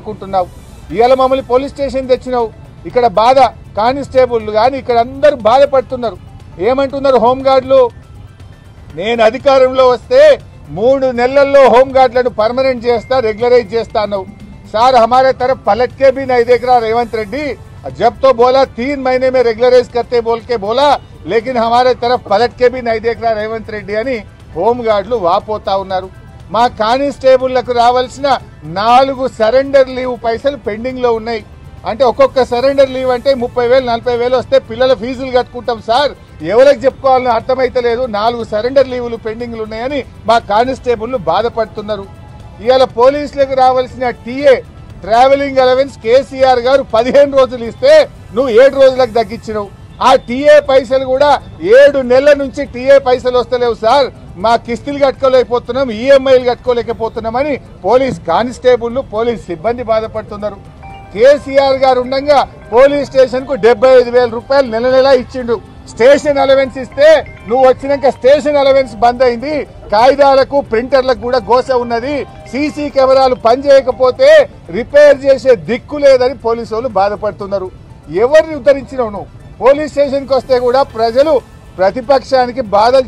వాడుకుంటున్నావు. ఇవాళ మమ్మల్ని police station తెచ్చినావు. ఇక్కడ బాధ కానిస్టేబుల్ కానీ ఇక్కడ అందరూ బాధపడుతున్నారు. ఏమంటున్నారు హోంగార్డులు? నేను అధికారంలో వస్తే 3 నెలల్లో హోంగార్డులను పర్మనెంట్ చేస్తా, రెగ్యులరైజ్ చేస్తా అన్నావు. సార్ हमारे तरफ पलट के भी नहीं देख रहा रेवंत रेड्डी. जब तो बोला 3 महीने में रेगुलराइज करते बोल के बोला, लेकिन हमारे तरफ पलट के भी नहीं देख रहा रेवंत रेड्डी అని హోంగార్డులు వాపోతా ఉన్నారు. మా కానిస్టేబుళ్లకు రావాల్సిన 4 సరెండర్ లీవ్ పైసలు పెండింగ్ లో ఉన్నాయి. అంటే ఒక్కొక్క సరెండర్ లీవ్ అంటే 30,000 40,000 వస్తే పిల్లల ఫీజులు కట్టుకుంటాం సార్. ఎవరికి చెప్పుకోవాలని అర్థమైతలేదు. 4 సరెండర్ లీవులు పెండింగ్లు ఉన్నాయని మా కానిస్టేబుళ్లు బాధపడుతున్నారు. ఇవాళ పోలీసులకు రావాల్సిన టీఏ ట్రావెలింగ్ అలవెన్స్ కేసీఆర్ గారు 15 రోజులు ఇస్తే నువ్వు 7 రోజులకు తగ్గించినావు. ఆ టీఏ పైసలు కూడా 7 నెలల నుంచి టీఏ పైసలు వస్తలేవు సార్. మా కిస్తులు కట్టుకోలేకపోతున్నాం, ఈఎంఐలు కట్టుకోలేకపోతున్నామని పోలీస్ కానిస్టేబుళ్లు పోలీస్ సిబ్బంది బాధపడుతున్నారు. కేసీఆర్ గారు ఉండగా పోలీస్ స్టేషన్ కు 75,000 రూపాయలు నెల నెలా ఇచ్చిండు. స్టేషన్ అలవెన్స్ ఇస్తే నువ్వు వచ్చినాక స్టేషన్ అలవెన్స్ బంద్ అయింది. కాగితాలకు ప్రింటర్లకు కూడా గోస ఉన్నది. సీసీ కెమెరాలు పనిచేయకపోతే రిపేర్ చేసే దిక్కు లేదని పోలీసు వాళ్ళు బాధపడుతున్నారు. ఎవరిని ఉద్ధరించినావు నువ్వు? పోలీస్ స్టేషన్కి వస్తే కూడా ప్రజలు ప్రతిపక్షానికి బాధలు